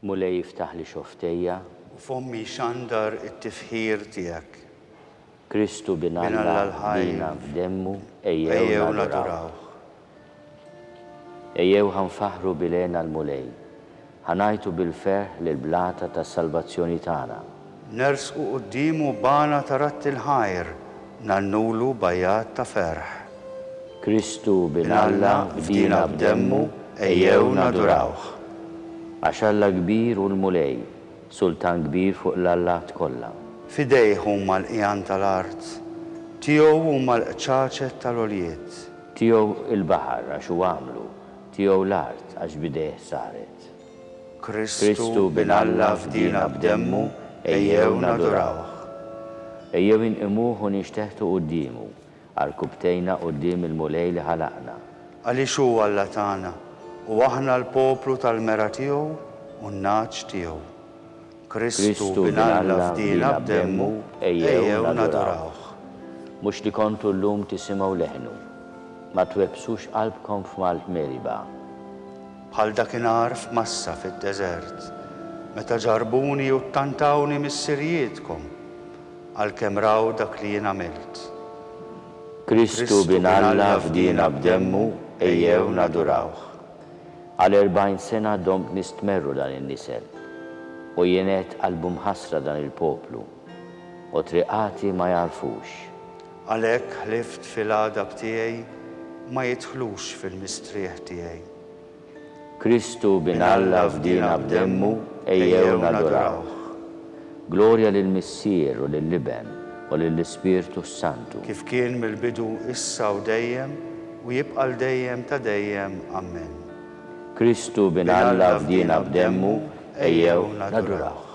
Mulej jiftaħ li xoftejja, u fommi xandar it-tifħir tiegħek. Kristu binalla l-ħajr, bina b'demmu, Ejjew ejjew naduraw. nadurawh. Ejjew ħanfaħru bilena l-mulej, ħanajtu bil-ferħ l-blata ta' salvazzjoni tagħna. Nersqu quddiemu bana tarat il-ħajr, nannulu bajat ta' ferħ. Kristu binalla bdina b'demmu, ejjew nadurawh. Għaxalla kbir u l-mulej, sultan kbir fuq l-allat kollha. Fidejh huma l-qjan tal-art, tiegħu huma l-qċaċet tal-oljiet. Tiegħu il-baħar għax hu għamlu, tiegħu l-art għax bidejh saret. Kristu binalla fdina b'demmu, ejjew nadurawh. Ejjew inqimuh u nixteħtu quddiemu, għal-kubtejna qudiem il-mulej li ħalaqna. Għaliex huwa Alla tagħna u aħna l-poplu tal-mera tiegħu u n-naċ tiegħu. Kristu binalla fdina b'demmu, ejjew nadurawh. Mux li kontu l-lum tisimaw leħnu, ma twebsux qalbkom f'Malt Meriba. Bħal dakinhar f'Massa fid-deżert, meta ġarbuni u ttantawni mis-sirjietkom, għalkemm raw dak li jien għamilt. Kristu binalla fdina b'demmu, ejjew nadurawh. Għal 40 sena domt nistmerru dan il-nisel, u jenet qalbu mħasra dan il-poplu, u triqati ma jarfux. Għalhekk ħlift fil-għadab tiegħi ma jidħlux fil-mistrieħ tiegħi. Kristu binalla fdina b'demmu, ejjew nadurawh. Glorja lill-Missier u lill-Liben u lill-Ispirtu Santu. Kif kien mill-bidu issa u dejjem u jibqa' dejjem ta' dejjem. Amen. Kristu binalla fdina b'demmu, ejjew nadurawh.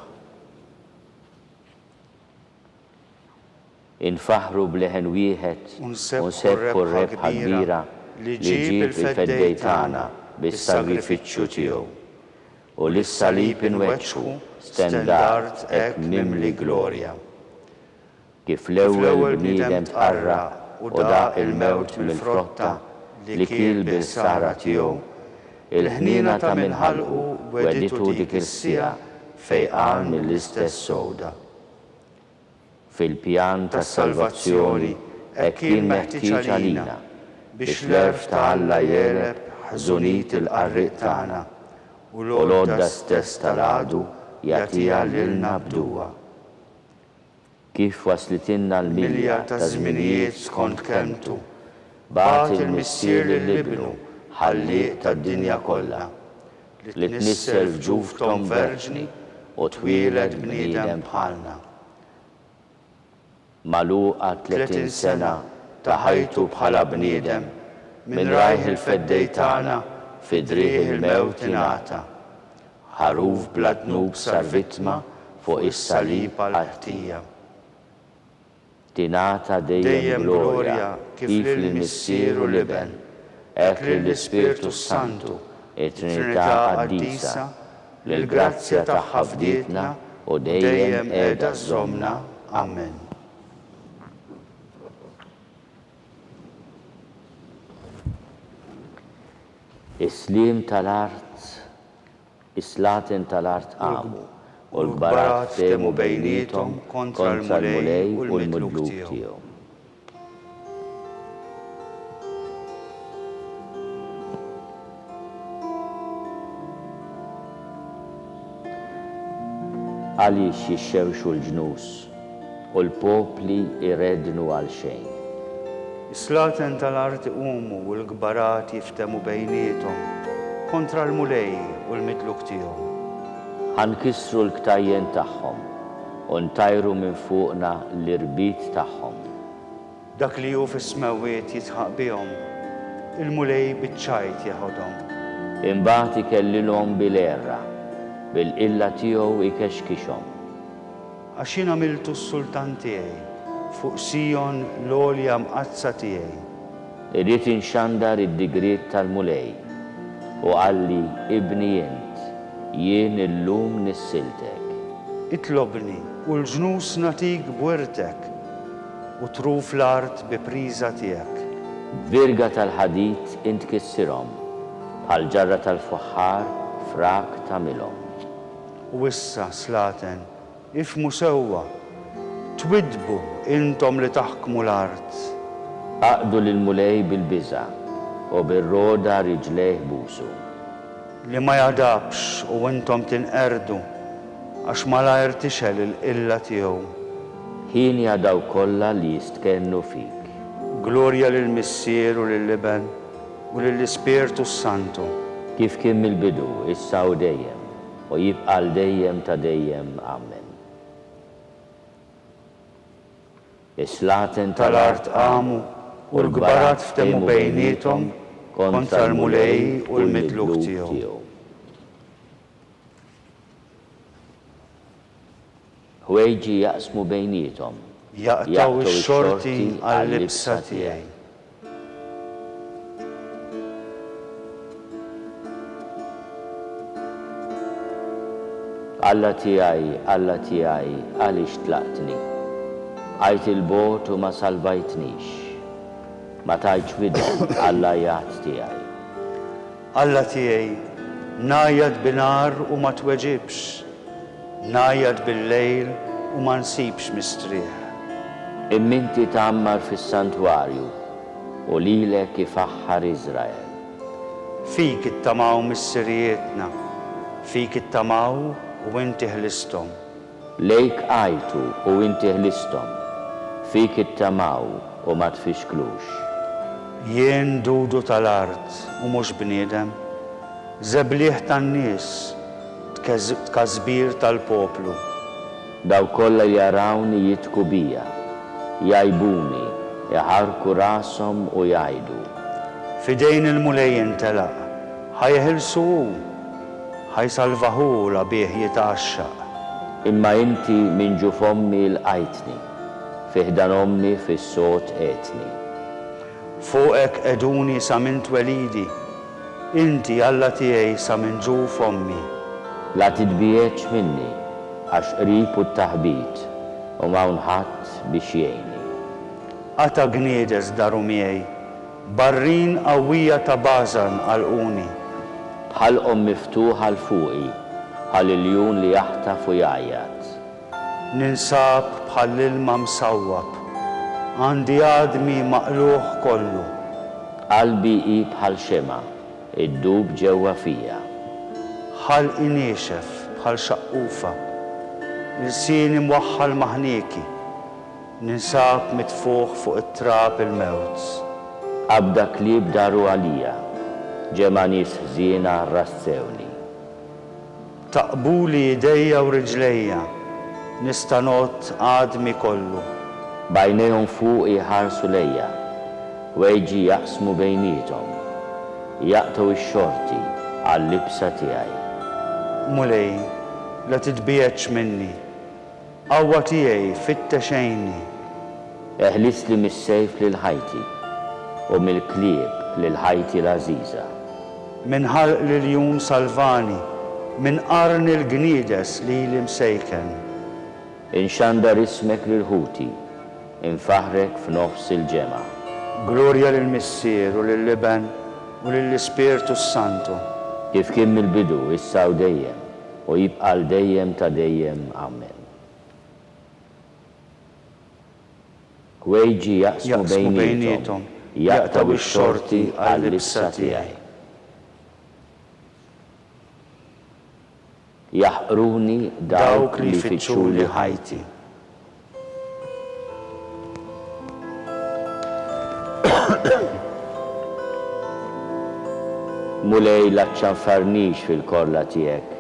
Infaħru bleħen wieħed unsebħu rebħa kbira li ġib il-feddej tagħna bis-sagrifiċċju tiegħu. U lis-salib inweċċu stendard hekk mimli glorja. Kif l-ewwel bniedem tqarra u daq il-mewt mill-frotta li kiel bil-sara tiegħu, il-ħnina ta' minħalqu weditu dik is-sija fejqan mill-istess sowda. Fil-pjan ta' salvazzjoni hekk kien meħtieġ għalina biex l-erf ta' Alla jeleb ħżuniet il-qarriq tagħna u l-għodda stess tal-għadu jagħtiha lilna bduwa. Kif waslitilna l-milja ta' żminijiet skont kelmtu, bagħat il-Missier lill-Ibnu ħalliq tad-dinja kollha li tnissel f'ġuf Tom Verġni u twieled bniedem bħalna. Magħluqa 30 sena ta' ħajtu bħala bniedem minn rajħ il-feddej tagħna fi drieħ il-mewt ingħata. Ħaruf bla dnub sar vittma fuq is-salib għal-ħtija. Tingħata dejjem glorja kif lill-Missier u Liben, hekk lill-Ispirtu Santu, it-Trinità Qaddisa, lill-grazzja tagħha fdietna u dejjem qiegħda żommna. Amen. Is-slim tal-art, is-slatin tal-art qamu, u l-gbarat temu bejnietom kontra l-mulej u l-midluk tiegħu. Għaliex jixxewxu l-ġnus u l-popli irrednu għal xejn. Is-slaten tal-art iqumu u l-gbarat jiftemu bejnietom kontra l-mulej u l-midluk tiegħu. Ħankissru l-ktajjen tagħhom u ntajru minn fuqna l-irbit tagħhom. Dak li hu fis-smewwiet jitħaq bihom, il-mulej biċ-ċajt jaħodhom. Imbagħad ikellilhom bil-erra, bil-qilla tiegħu ikexkixhom. Għax jien għamiltu s-sultan tiegħi fuq Sion l-għolja mqazza tiegħi. Irrid inxandar id-digriet tal-mulej u qalli ibni int, jien illum nissiltek. Itlobni u l-ġnus natik bwertek u truf l-art bi priża tiegħek. Virga tal-ħadid int kissirhom, bħal ġarra tal-fuħħar frak tagħmilhom. u issa slaten, ifmu sewwa, twidbu intom li taħkmu l-art. Aqdu lil-mulej bil-biża u bil-roda riġlejh busu. Li ma jadabx u intom tinqerdu, għax malajr tixel il-qilla tiegħu. Ħin jadaw kollha li jistkennu fik. Glorja lill-Missier u lill-Iben u lill-Ispirtu Santu. Kif kien mill-bidu, issa u dejjem, u jibqa' dejjem ta' dejjem. Amen. Is-slaten Tal-art qamu u l-gbarat ftehmu bejniethom kontra l-mulej u l-midluk tiegħu. Ħwejġi jaqsmu bejniethom. Jaqtaw ix-xorti għall-libsa tiegħi. Alla tiegħi, għaliex tlaqtni. Għajt il-bot u ma salvajtnix. Ma tajtx widhom Alla jgħat tiegħi. Alla tiegħi, ngħajjad binar u ma tweġibx. Ngħajjad bil-lejl u ma nsibx mistrieħ. Imminti tagħammar fis-santwarju u lilek ifaħħar Iżrael. Fik ittamaw missirietna, fik ittamaw u inti ħlistom. Lejk għajtu u inti ħlistom, fik ittamaw u ma tfixklux. Jien dudu tal-art u mhux bniedem, żebliħ tan-nies, tkazbir tal-poplu. Daw kollha jarawni jitku bija, jajbuni, jaħarku rashom u jgħidu. Fidejn il-mulej intelaq, ħajħilsu ħajsalvaħu la bih jitaxxaq. Imma inti minn ġuf ommi l-qajtni, fiħdan ommi fis-sot qetni. Fuqek eduni sa minn twelidi, inti Alla tiegħi sa minn ġuf ommi. La titbieċ minni, għax qrib u t-taħbit u m'hawn ħadd biex jgħinni. Għata gniedes daru miegħi, barrin qawwija ta' Bażan għalquni. Bħalqhom miftuħa l-fuqi, bħal il-jun li jaħtaf u jgħajjat. Ninsab bħal ilma msawwab, għandi għadmi maqluħ kollu. Qalbi hi bħal xema, id-dub ġewwa fija. Ħalqi niexef bħal xaqqufa, l-sien imwaħħal maħnieki, ninsab mitfuħ fuq it-trab il-mewt. Abda klib daru għalija, ġema nies ħżiena rassewni. Taqbuli idejja u riġlejja, nistanot għadmi kollu. Bajnejhom fuq jħarsu lejja, wejġi jaqsmu bejnietom, jaqtaw ix-xorti għall-libsa tiegħi. Mulej, la titbieċ minni, qawwa tiegħi fittexejni. Eħlisli mis-sejf lil ħajti u mill-klieb lil ħajti l-għażiża. Min ħalq lill-jum salvani, min qarn il-gniedes li msejken. Inxandar ismek lil ħuti, infaħrek f'nofs il-ġema. Glorja lill-Missier u lill-Iben u lill-Ispirtu Santu. Kif kien mill-bidu, issa u dejjem, u jibqa' dejjem ta' dejjem. Amen. Ħwejġi jaqsmu bejnietom, jaqtaw ix-xorti għall-libsa tiegħi. Jaħqruni dawk li fitxu li ħajti. Mulej la ċanfarnix fil-korla tiegħek,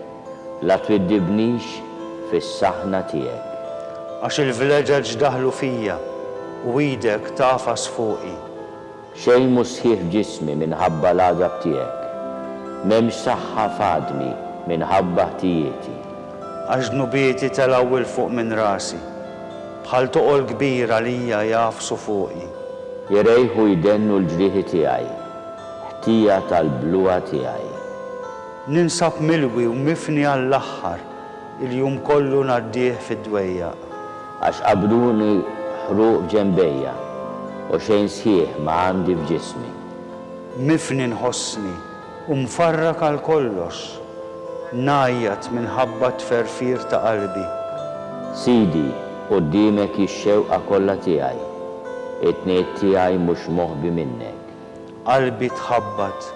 la twiddibnix fis-saħna tiegħek. Għax il-vleġġeġ daħlu fija u idek tafas fuqi. Xejn mhu sħiħ ġismi minħabba l-għadab tiegħek, m'hemmx saħħa f'għadmi minħabba ħtijieti. Għax nubieti telawil fuq minn rasi, bħal toqol kbir għalija jafsu fuqi. Jirejħu jdennu l-ġrieħi tiegħi, ħtija tal-bluha tiegħi. Ninsab milwi u mifni għall-aħħar, il-jum kollu naddieħ fid-dwejja. Għax qabduni ħruq ġembejja u xejn sħiħ ma għandi f'ġismi. Mifni nħossni u mfarrak għal kollox. najjat minħabba tferfir ta' qalbi. Sidi, qudiemek ix-xewqa kollha tiegħi, it-tniet tiegħi mhux moħbi minnek. Qalbi tħabbat,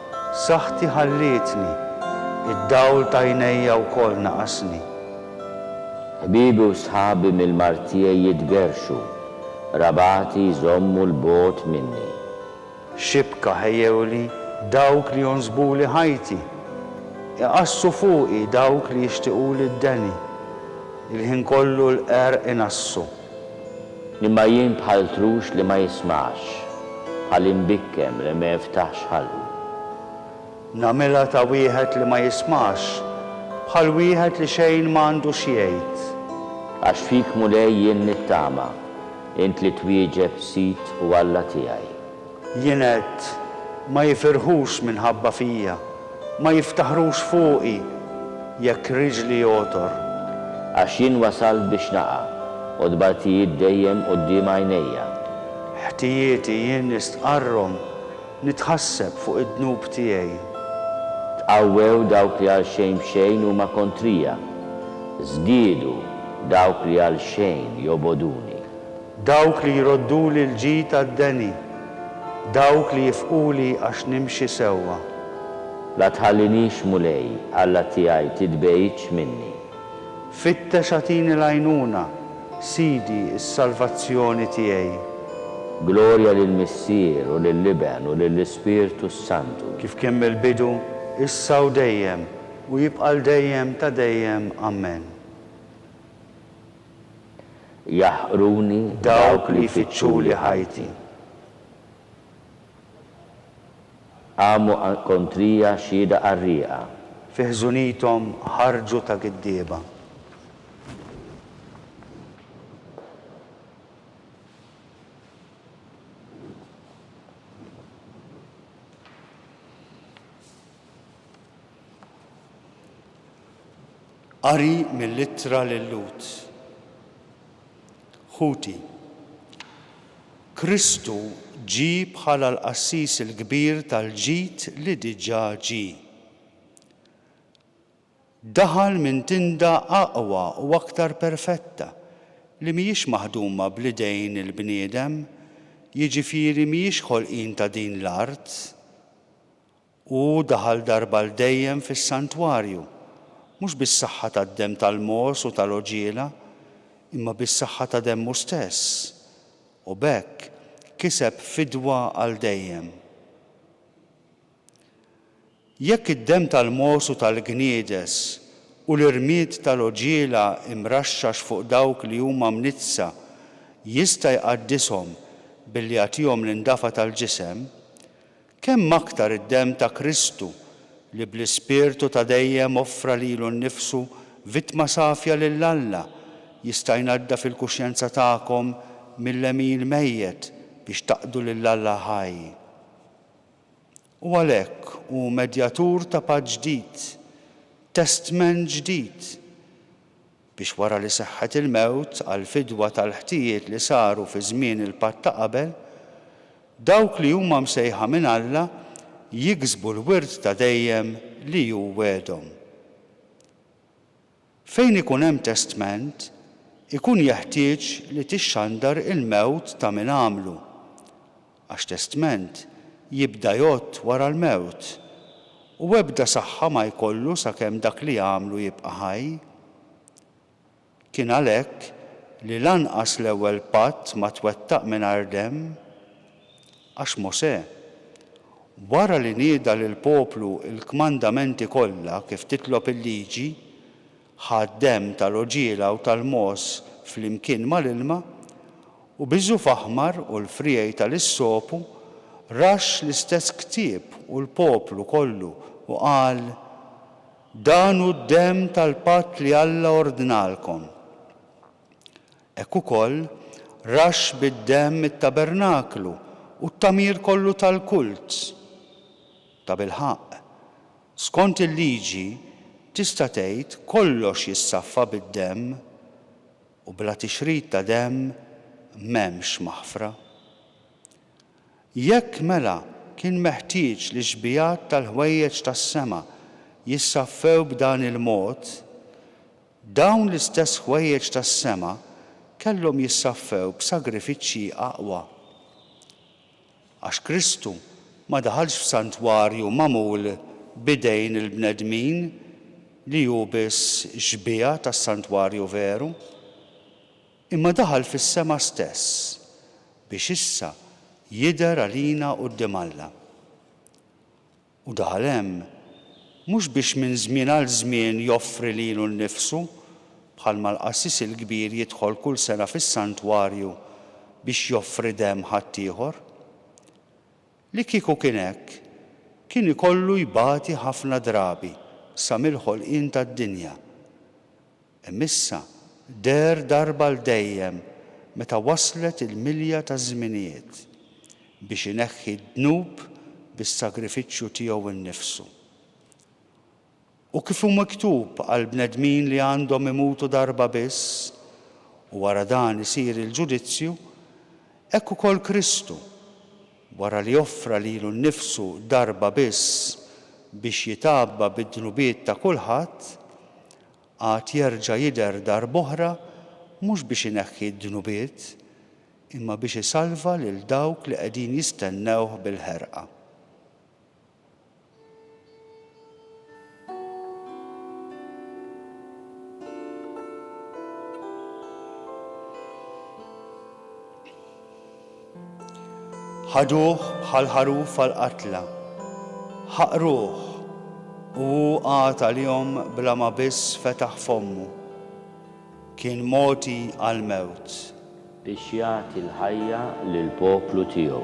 saħħti ħallietni, id-dawl ta' għajnejja wkoll naqasni. Ħbibi u sħabi mill-mart tiegħi jitgerxu, rabati jżommu l-bogħod minni. Xibka ħejjewli dawk li jonżbuli ħajti, iqassu fuqi dawk li jixtiequli d-deni, il-ħin kollu l-qerq inassu. Imma jien bħal trux li ma jismax, bħal imbikkem li ma jiftaħx ħallu. Namela ta' wieħed li ma jismax, bħal wieħed li xejn m'għandu xjejt. Għax fik mulej jien nittama, int li twieġeb sit u Alla tiegħi. Jienet ma jifirħux minħabba fija, ma jiftaħrux fuqi jekk riġli jotor. Għax jien wasalt biex naqa, u dbartijiet dejjem quddiem għajnejja. Ħtijieti jien nistqarrom, nitħasseb fuq id-dnub tiegħi. Tqawwew dawk li għal xejn b'xejn huma kontrija, żdiedu dawk li għal xejn joboduni. Dawk li jrodduli l-ġid għad-deni, dawk li jifquli għax nimxi sewwa. La tħallinix mulej, Alla tiegħi titbejġ minni. Fittex għatini l-għajnuna, Sidi s-salvazzjoni tiegħi. Glorja lill-Missier u lill-Liben u lill-Ispirtu Santu. Kif kien mill-bidu, issa u dejjem, u jibqal dejjem ta' dejjem. Amen. Jaħruni Dawk li jfittxuli ħajti. Għamu kontrija xhieda qarrieqa. Fi ħżuniethom ħarġu ta' giddieba. Qari mill-ittra lill-Lut. Ħuti. Kristu ġi bħala l-qassis il-kbir tal-ġid li diġà ġi. Daħal minn tinda aqwa u aktar perfetta li mhijiex maħduma bl-idejn il-bniedem, jiġifieri mhijiex ħolqien ta' din l-art, u daħal darba l-dejjem fis-santwarju, mhux bis-saħħa tad-demm tal-mos u tal-oġiela, imma bis-saħħa ta' demmu stess, u b'hekk kiseb fidwa għal dejjem. Jekk id-demm tal-mos u tal-gniedes u l-irmiet tal-oġiela imraxxax fuq dawk li huma mnitsa jista' jqaddishom billi jagħtihom l-indafa tal-ġisem, kemm aktar id-demm ta' Kristu li bl-ispirtu ta' dejjem offra lilu nnifsu vittma safja lil Alla jista' jnadda fil-kuxjenza tagħkom mill-lemin mejjed biex taqdu lil Alla ħaj. U għalhekk hu medjatur ta' paċ ġdid, testament ġdid, biex wara li seħħet il-mewt għal fidwa tal-ħtijiet li saru fi żmien il-patt ta' qabel, dawk li huma msejħa minn Alla jiksbu l-wirt ta' dejjem li hu wedhom. Fejn ikun hemm testament, ikun jeħtieġ li tixxandar il-mewt ta' min għamlu, għax testament jibda jgħod wara l-mewt u ebda saħħa ma jkollu sakemm dak li għamlu jibqa' ħaj. Kien għalhekk li lanqas l-ewwel patt ma twettaq mingħajr demm, għax Mosè wara li nieda lill-poplu l-kmandamenti kollha kif titlob il-liġi, ħad demm tal-oġiela u tal-mos flimkien mal-ilma u biżżuf aħmar u l-frijej tal-issopu rax l-istess ktieb u l-poplu kollu u qal: dan hu d-demm tal-patt li Alla ordnalkom. Hekk ukoll rax bid-demm it-tabernaklu u t-tamir kollu tal-kult. Ta' bilħaq, skont il-liġi tista' tgħid kollox jissaffa bid-demm u bla tixrid ta' demm m'hemmx maħfra. Jekk mela kien meħtieġ li xbijat tal-ħwejjeġ tas-sema jissaffew b'dan il-mod, dawn l-istess ħwejjeġ tas-sema kellhom jissaffew b'sagrifiċċji aqwa. Għax Kristu ma daħalx f'santwarju magħmul bidejn il-bnedmin li hu biss xbija tas-santwarju veru, imma daħal fis-sema stess biex issa jidher għalina quddiem Alla. U daħal hemm mhux biex minn żmien għal żmien joffri lilu nnifsu bħalma l-qassis il-kbir jidħol kull sena fis-santwarju biex joffri demm ħaddieħor. Li kieku kien hekk, kien ikollu jbati ħafna drabi sa mill-ħolqien tad-dinja. Imissa der darba l-dejjem meta waslet il-milja ta' żminijiet biex ineħħi d-dnub bis-sagrifiċċju tiegħu innifsu. U kif hu miktub għal bnedmin li għandhom imutu darba biss u wara dan isir il-ġudizzju, hekk ukoll Kristu wara li joffra lilu nnifsu darba biss biex jitabba bid-dnubiet ta' kulħadd, għad jerġa' jidher darb'oħra mhux biex ineħħi d-dnubiet, imma biex isalva lil dawk li qegħdin jistennewh bil-ħerqa. ħaduh bħal ħaruf għal-qatla, ħaqruh u għat għal-jom bla ma biss fetaħ fommu, kien moti għal-mewt. Biex jagħti l-ħajja lill-poplu tiegħu.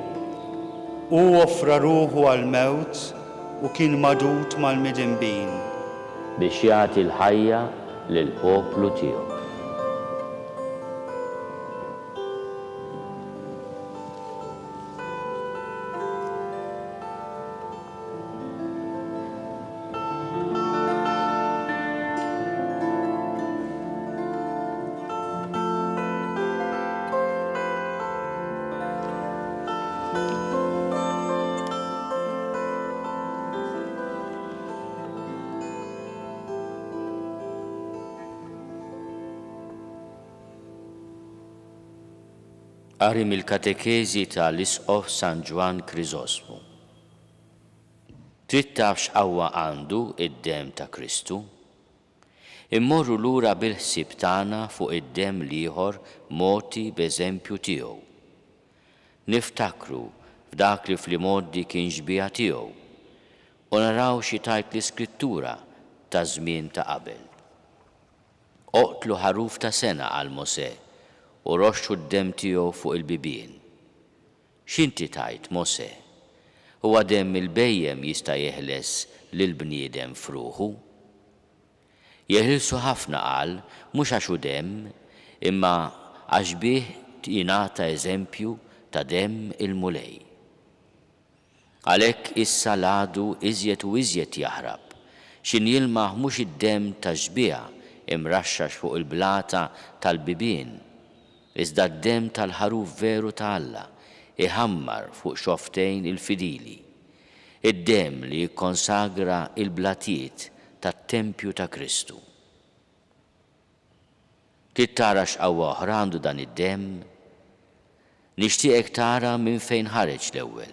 U offra ruħu għal-mewt u kien madut mal-midinbin. Biex jagħti l-ħajja lill-poplu tiegħu. Qari mill-katekezi tal-Isqof San Ġwan Kriżosmu. Trid taf x'qawwa għandu id-demm ta' Kristu? Immorru lura bil-ħsieb tagħna fuq id-demm ieħor moti b'eżempju tiegħu. Niftakru f'dak li fl-imoddi kien xbija tiegħu u naraw xi tajt l-Iskrittura ta' żmien ta' qabel. Oqtlu ħaruf ta' sena għal Mosè u roxxu d-demm tiegħu fuq il-bibien. X'inti tajt Mosè? Huwa demm il-bejjem jista' jeħles lill-bniedem fruħu? Jeħilsu ħafna qal mhux għax hu demm, imma għax bih jingħata eżempju ta' demm il-mulej. Għalhekk issa l-għadu iżjed u iżjed jaħrab x'injilmaħ mhux id-demm ta' xbieħ imraxxax fuq il-blata tal-bibien, iżda d-demm tal-ħaruf veru ta' Alla iħammar fuq xoftejn il-fidili, id-demm li jikkonsagra il-blatiet tat-tempju ta' Kristu. Trid tara x'qawwa oħra għandu dan id-demm? Nixtieqek tara minn fejn ħareġ l-ewwel,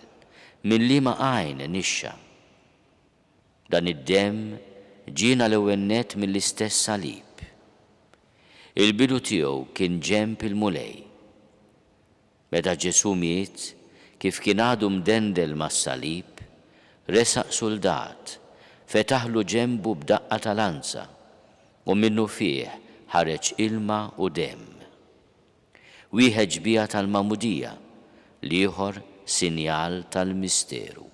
minn liema għajn nixxa. Dan id-demm ġiena l-ewwel nett mill-istess salib. Il-bidu tiegħu kien ġenb il-mulej. Meta Ġesu miet, kif kien għadu mdendel mas-salib, resaq soldat, fetaħlu ġenbu b'daqqa ta' lanza u minnu fih ħareġ ilma u demm. Wieħed ġbija tal-mamudija, l-ieħor sinjal tal-misteru.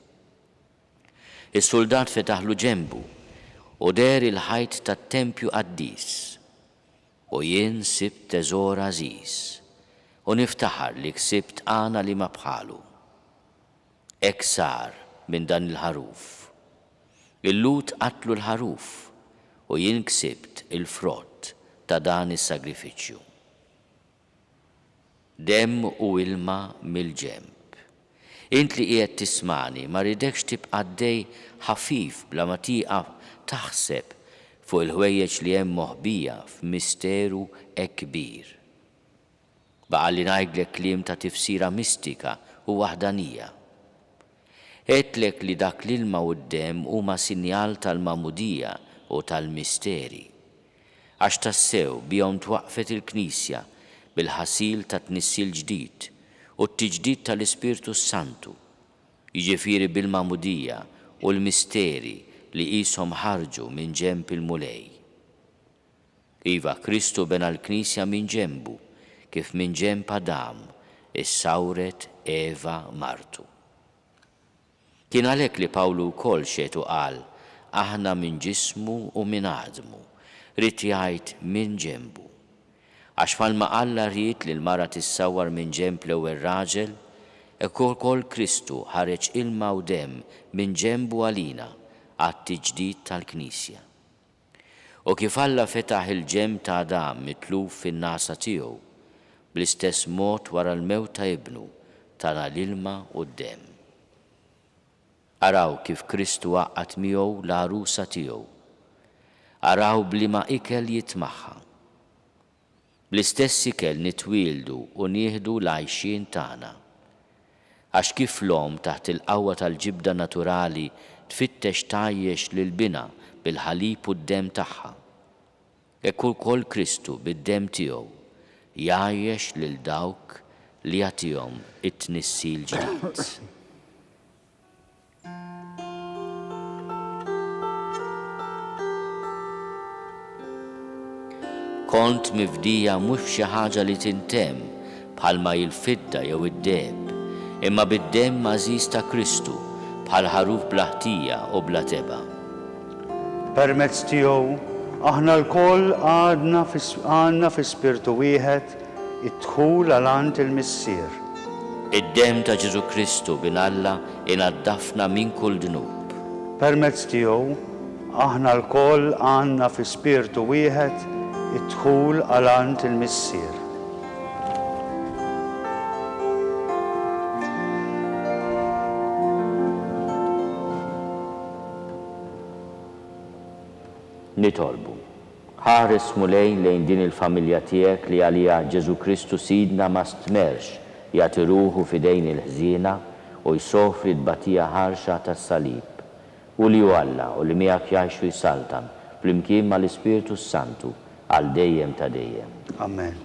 Is-soldat fetaħlu ġenbu u der il-ħajt tat-tempju qaddis. U jien sibt teżor għażiż u niftaħar li ksibt għana li ma bħalu. Hekk sar minn dan il-ħaruf. Il-lut qatlu l-ħaruf u jien ksibt il-frott ta' dan is-sagrifiċċju. Demm u ilma mill-ġenb. Int li qiegħed tismani ma ridekx tibqa' għaddej ħafif bla ma tieqaf taħseb fuq il-ħwejjeġ li hemm moħbija f'misteru kbir. Baqa li ngħidlek kliem ta' tifsira mistika u waħdanija. Għedlek li dak l-ilma quddiem huma sinjal tal-magħmudija u tal-misteri. Għax tassew bihom twaqqfet il-Knisja bil-ħasil ta' tnissil ġdid u t-tiġdid tal-Ispirtu Santu, jiġifieri bil-magħmudija u l-misteri li qishom ħarġu minn ġenb il-mulej. Iva Kristu bena l-Knisja minn ġenbu kif minn ġenb Adam issawret Eva martu. Kien għalhekk li Pawlu wkoll xetu qal aħna minn ġismu u minn għadmu, rid jgħid minn ġenbu. Għax bħalma Alla ried li l-mara tissawwar minn ġenb l-ewwel raġel, hekk ukoll Kristu ħareġ ilma u demm minn ġenbu għalina għat-tiġdid tal-Knisja. U kif Alla fetaħ il-ġenb ta' Adam mitluf fin-nasa tiegħu, bl-istess mod wara l-mewt ta' ibnu tara l-ilma u d-demm. Araw kif Kristu għaqqat miegħu l-għarusa tiegħu. Araw bliema ikel jitmaħħa. Bl-istess ikel nitwieldu u nieħdu l-għajxien tagħna. Għax kif l-om taħt il-qawwa tal-ġibda naturali tfittex tgħajjex lil-bina bil-ħalib u d-demm tagħha. Hekk ukoll Kristu bid-demm tiegħu jgħajjex lil dawk li jagħtihom it-tnissil ġdid. Kont mifdija mhux xi ħaġa li tintemm bħalma il-fidda jew id-deheb, imma bid-demm mażiż ta' Kristu bħal ħaruf bla ħtija u bla teba. Permezz tiegħu aħna lkoll għandna fi spirtu wieħed id-dħul għal il-missier. Id-demm ta' Ġesu Kristu bin Alla inaddafna minn kull dnub. Permezz tiegħu aħna lkoll għandna fi spirtu wieħed id-dħul għal il-missier. Nitolbu, ħares mulej lejn din il-familja tiegħek li għalija Ġesu Kristu Sidna ma stmerx jagħti ruħu f'idejn il-ħżiena u jsofri d-batija ħarxa tas-salib. U li Alla u li miegħek jgħixu jsaltan flimkien mal-Ispirtu Santu għal dejjem ta' dejjem. Amen.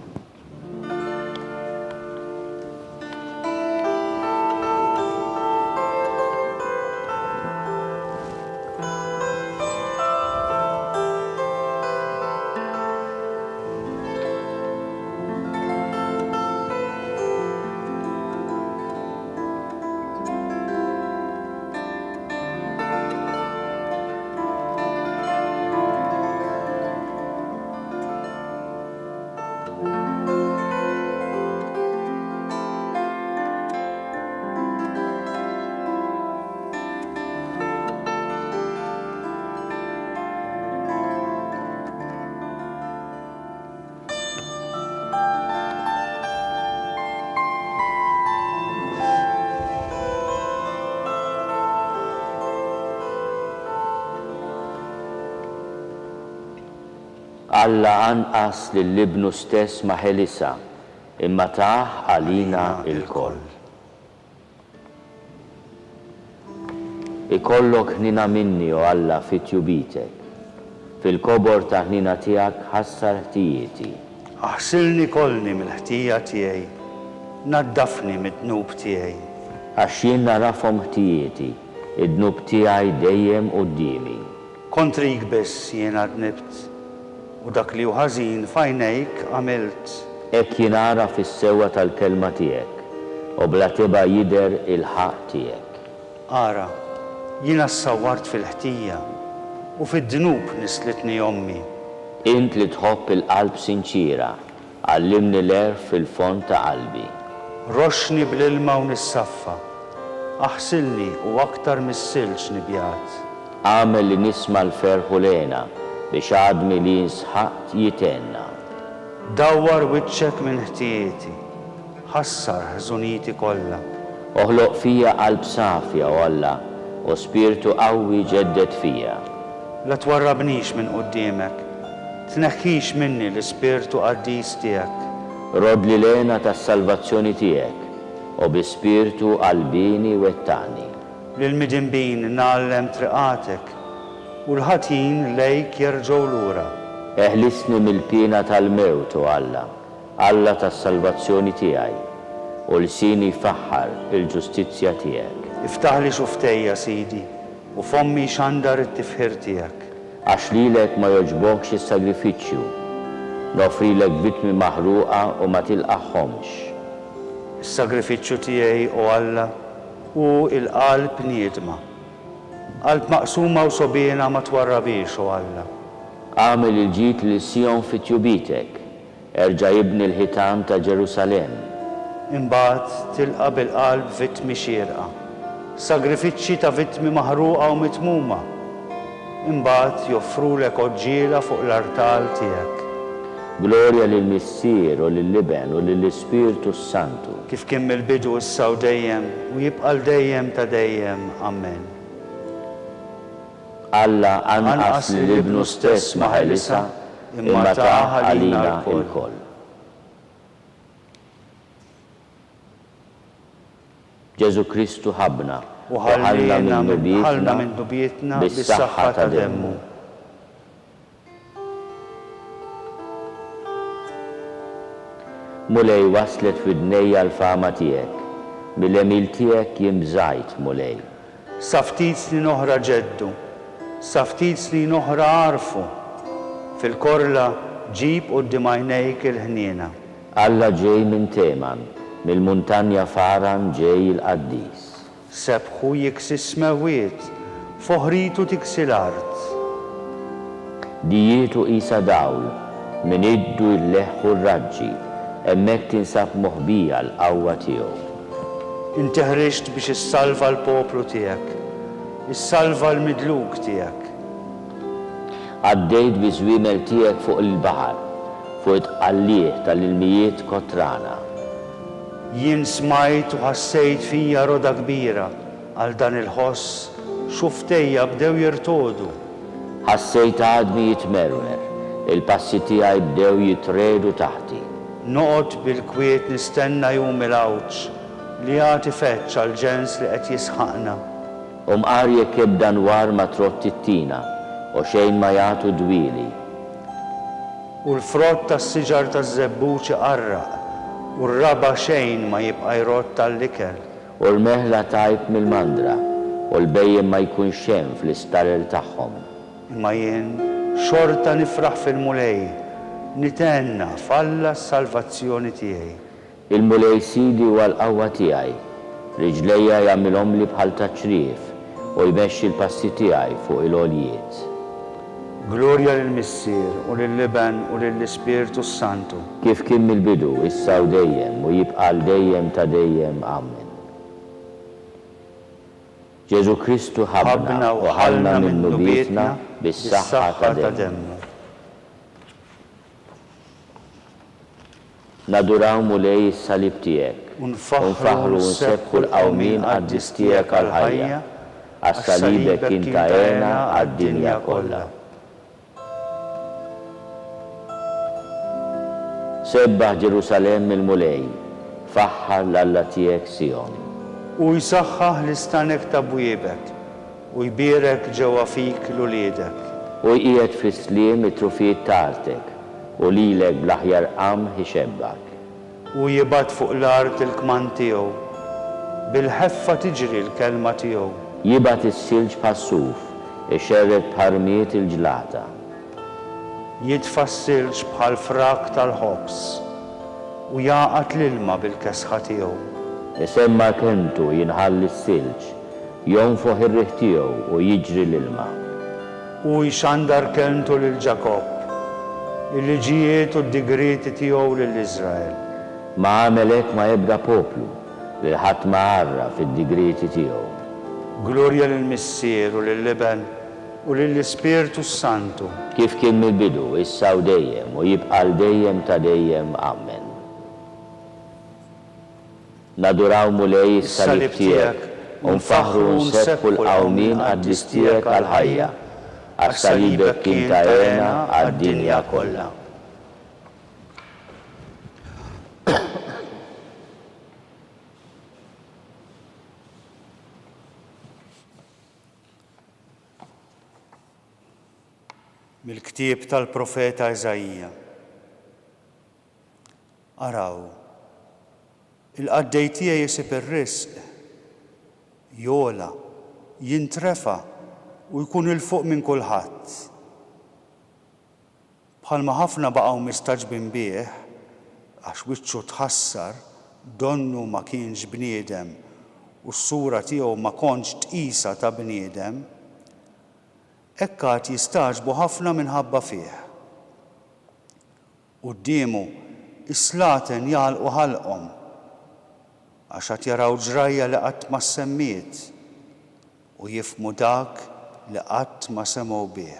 Alla anqas lill-ibnu stess ma ħelisa, imma taħ għalina il-koll. Ikollok ħnina minni o Alla fit-tjubitek, fil-kobor ta' ħnina tiegħek ħassar ħtijieti. Aħsilni kollni mill-ħtija tiegħi, naddafni mid-dnub tiegħi. Għax jien narafhom ħtijieti, id-dnub tiegħi dejjem qudiemi. Kontrik biss jiena dnibt, u dak li ħażin f'għajnejk għamilt. Hekk jinara fis-sewwa tal-kelma tiegħek, u bla teba jidher il-ħaq tiegħek. Ara, jiena ssawwart fil-ħtija u fid-dnub nislitni ommi. Int li tħobb il-qalb sinċira, għallimni l-erf fil-fond ta' qalbi. Roxni bl-ilma u nissaffa, aħsilni u aktar mis-silġ nibjat. Għamel li nisma' l-ferħu lena biex għadmi li jinsħaqt jitenna. Dawwar wiċċek minn ħtijieti, ħassar ħżunieti kollha. Oħloq fija qalb safja u Alla, u spiritu qawwi ġeddet fija. la twarrabnix minn qudiemek, tneħħix minni l-Ispirtu Qaddis tiegħek. Rod li lena tas-salvazzjoni tiegħek u bi-spirtu qalbini wettani. Lil-midinbin nagħllem triqatek u l-ħatin lejk jerġgħu lura. Eħlisni mill-pina tal-mewt u Alla tas-salvazzjoni tiegħi u l-sini faħħar il-ġustizzja tiegħek. Iftaħli xuftejja, Sidi, u fommi xandar it-tifħir tiegħek. Għax lilek ma joġbokx is-sagrifiċċju, nofrilek vittmi maħruqa u ma tilqaħħomx. Is-sagrifiċċju tiegħi u Alla u l-qalb niedma. Qalb maqsuma u sobiena ma twarrabiex u Alla. Għamel il-ġid li Sion fit-tjubitek, erġa' jibni l-ħitan ta' Ġerusalem. Imbagħad tilqa bil-qalb vittmi xierqa, sagrifiċċji ta' vittmi maħruqa u mitmuma. Imbagħad joffrulek oġġiela fuq l-artal tiegħek. Glorja lill-Missier u lill-Liben u lill-Ispirtu Santu. Kif kien mill-bidu issa u dejjem u jibqa' dejjem ta' dejjem. Amen. Alla anqas li l-Ibnu stess ma ħelisa imma taħ għalina il-koll. Ġesu Kristu ħabna u ħallna minn nubietna bis-saħħa ta' demmu. Mulej waslet fid-dnejja l-fama tiegħek, mill-emil tiegħek jimżajt mulej. Saftit snin oħra ġeddu, saftit snin oħra għarfu, fil-korla ġib qudiem għajnejk il-ħniena. Alla ġej minn Teman, mill-muntanja Faran ġej il-Qaddis. Sebħu jiksis mewiet, foħritu tiksi l-art. Dijietu isa dawl, minn iddu l-leħħu r-raġġi, emmek tinsab moħbija l-qawwa tiegħu. Inti ħriġt biex issalva l-poplu tiegħek, issalva l-midluk tiegħek. Għaddejt bi żwiemel tiegħek fuq il-baħar, fuq it-tqallieħ tal-ilmijiet kotrana. Jien smajt u ħassejt fija roda kbira għal dan il-ħoss xuftejja bdew jirtodu. Ħassejt għadmi jitmermer, il-passi tiegħi bdew jitredu taħti. Noqgħod bil-kwiet nistenna jum il-għawġ li jagħti feċċ għal ġens li qed jisħaqna. Qar jekk ebda nwar ma trotti t-tina u xejn ma jagħtu dwili. U l-frott tas-siġar taż-żebbuċi qarraq u r-raba xejn ma jibqa' jrott tal-ikel. U l-meħla tajb mill-mandra u l-bejjem ma jkunx hemm fl-istarel tagħhom. Imma jien xorta nifraħ fil-mulej, nitenna falla s-salvazzjoni tiegħi. Il-mulej Sidi huwa l-qawwa tiegħi, riġlejja jagħmilhom li bħal taċrief u jmexxi l-passi tiegħi fuq il-għoljiet. Glorja lill-Missier u lill-Liben u lill-Ispirtu Santu. Kif kien mill-bidu, issa u dejjem u jibqa' dejjem ta' dejjem. Amen. Ġesu Kristu ħabna u ħallna minn nubietna bis-saħħa ta' demmu. Naduraw mulej is-salib tiegħek, unfaħru nsebħu l-qawmin għaddis tiegħek għall-ħajja, għas-salibek inta għena għad-dinja kollha. Sebbaħ Ġerusalem il-mulej, faħħar l-Alla tiegħek Sion. U jsaħħaħ l-istanek ta' bwiebek, u jbierek ġewwa fik l-uliedek. U jqiegħed fis-sliem it-trufiet tartek, u lilek bl-aħjar qam ħixebbak. U jibgħat fuq l-art il-kman tiegħu, bil-ħeffa tiġri l-kelma tiegħu. Jibgħat is-silġ bħas-suf, ixerred bħarmiet il-ġlata. Jitfa' s-silġ bħal frak tal-ħobs u jaqat l-ilma bil-kesħa tiegħu. Isemma kentu jinħalli s-silġ, jonfoħ ir-riħ tiegħu u jiġri l-ilma. U jxandar kentu lil Ġakob, il-liġijiet u d-digriti tiegħu lill-Iżrael. Ma għamelek ma ebda poplu li ħadd ma għarra fid-digriti tiegħu. Glorja lill-Missier u lill-Liben u lill-Ispirtu Santu. Kif kien mill-bidu, issa u dejjem u jibqa' dejjem ta' dejjem. Amen. Naduraw mulej is-salib tiegħek u nfaħru nsebħu l-qawmin għaddis tiegħek għall-ħajja, għas-salibek kien ta' għena għad-dinja kollha. Mill-ktieb tal-profeta Eżajija. Araw, il-qaddej tiegħi jisib ir-risq, jola, jintrefa' u jkun il-fuq minn kulħadd. Bħalma ħafna baqgħu mistaġbin bih għax wiċċu tħassar, donnu ma kienx bniedem u s-sura tiegħu ma kontx tqisa ta' bniedem, hekk għad jistaġbu ħafna minħabba fih. Qudiemu is-slaten jagħlqu ħalqhom għax qed jaraw ġrajja li qatt ma semmiet u jifhmu dak li qatt ma semgħu bih.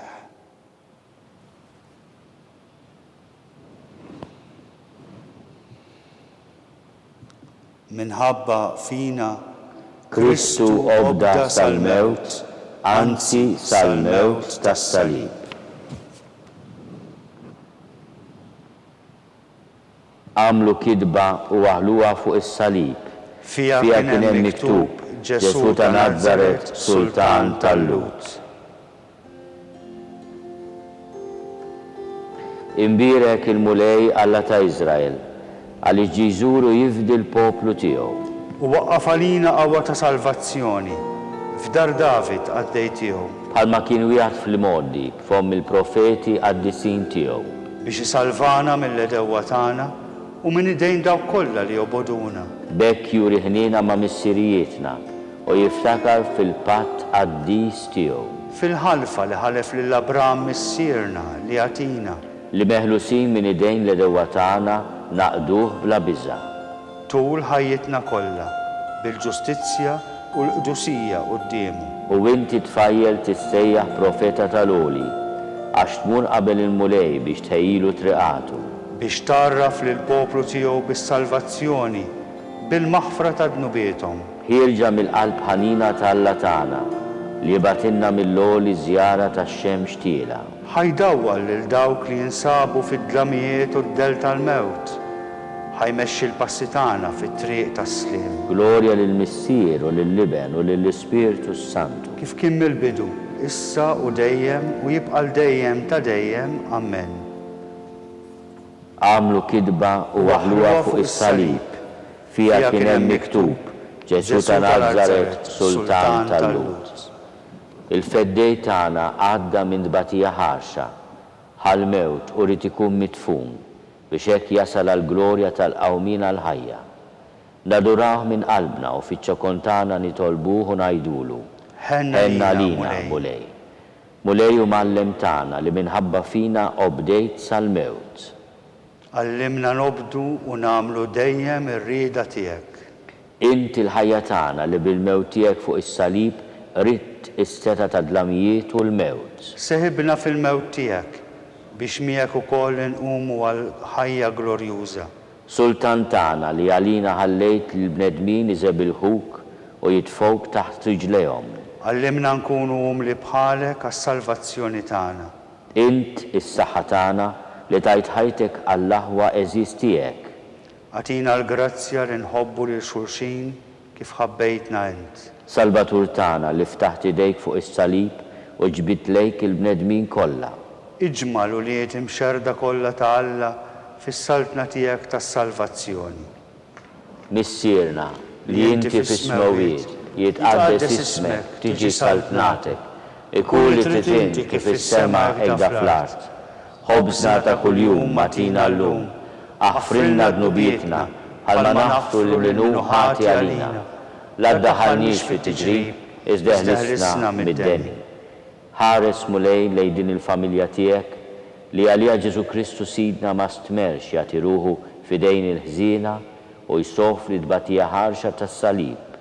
Minħabba fina Kristu obda sal-mewt, anzi sal-mewt tas-salib. Għamlu kidba u waħluha fuq is-salib. Fija kien hemm miktub Ġesu ta' Nazaret, Sultan tal-Lut. Imbirek il-mulej Alla ta' Iżrael, għaliex ġie jżuru jifdi l-poplu tiegħu. U waqqaf għalina qawwa ta' salvazzjoni f'dar David għaddej tiegħu. Bħalma kien wieħed fil-modi f'omm il-profeti għad-disin tiegħu. Biex isalvana mill-edewwa tagħna u minn idejn dawk kollha li joboduna. Bekk juri ħniena ma' missirijietna u jiftakar fil-patt għad-dis tiegħu. Fil-ħalfa li ħalef lil Abraham missierna li għatina. Li meħlusin minn idejn l-edewwa tagħna naqduh bla biża'. Tul ħajjitna kollha bil-ġustizzja u l-qdusija qudiemu. U inti tfajjel tissejjaħ profeta tal-Oli għax tmur qabel il-mulej biex tħejjilu triqatu. Biex tarraf lil poplu tiegħu bis-salvazzjoni bil-maħfra ta' dnubietom. Ħirġa mill-qalb ħanina tal-Alla tagħna li jibatilna mill-Oli żjara tax-xemx tiela. Ħajdawwal lil dawk li jinsabu fid-dlamijiet u d-del tal-mewt. Ħajmexxi l-passi tagħna fit-triq tas-sliem. Glorja lill-Missier u lill-Liben u lill-Ispiritu Santu. Kif kien mill-bidu, issa u dejjem u jibqa' dejjem ta' dejjem. Amen. Għamlu kidba u waħluha fuq is-salib. Fija kien hemm miktub Ġesu ta' Nazaret, Sultan tal-Lut. Il-feddej tagħna għadda minn tbatija ħarxa, ħal-mewt u rid ikun mitfun biex hekk jasal għall-glorja tal-qawmin għall-ħajja. Nadurawh minn qalbna u fiċ-ċokon tagħna nitolbuh u ngħidulu. Ħenna lina mulej. Mulej u mallem tagħna li minħabba fina obdejt sal-mewt. Allimna nobdu u nagħmlu dejjem ir-rieda tiegħek. Inti l-ħajja tagħna li bil-mewt tiegħek fuq is-salib ridt is-seta ta' dlamijiet u l-mewt. Seħibna fil-mewt tiegħek biex miegħek ukoll inqumu għal ħajja glorjuża. Sultan tagħna li għalina ħallejt lill-bnedmin iżebilħuk u jitfgħuk taħt riġlejhom. Allimna nkunu umli bħalek għas-salvazzjoni tagħna. Int is-saħħa tagħna li tajt ħajtek għall-aħwa eżiż tiegħek. Għatina l-grazzja li nħobbu lil xulxin kif ħabbejtna int. Salvatur tagħna li ftaħt idejk fuq is-salib u ġbit lejk il-bnedmin kollha. Iġmal u li imxerda kollha ta' Alla fis-saltna tiegħek tas-salvazzjoni. Missierna li inti fis-smawiet jitqaddes ismek tiġi saltnatek. Ikun li trid inti kif is-sema qiegħda fl-art. Ħobżna ta' kuljum matina llum. Aħfrilna dnubietna ħalma naħfru li minnu ħati għalina. La ddaħħalniex fit-tiġrib iżda ħlisna mid-deni. Ħares mulej lejn din il-familja tiegħek li għalija Ġesu Kristu sidna ma stmerx jagħti ruħu f'idejn il-ħżiena u jsofri tbatija ħarxa tas-salib.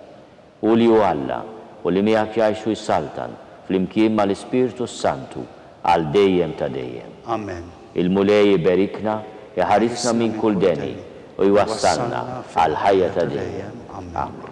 U li hu Alla u li miegħek jgħixu jsaltan flimkien mal-Ispiritu Santu għal dejjem ta' dejjem. Amen. Il-mulej iberikna jaħarisna minn kull deni u jwassalna għal ħajja ta' dejjem. Amen.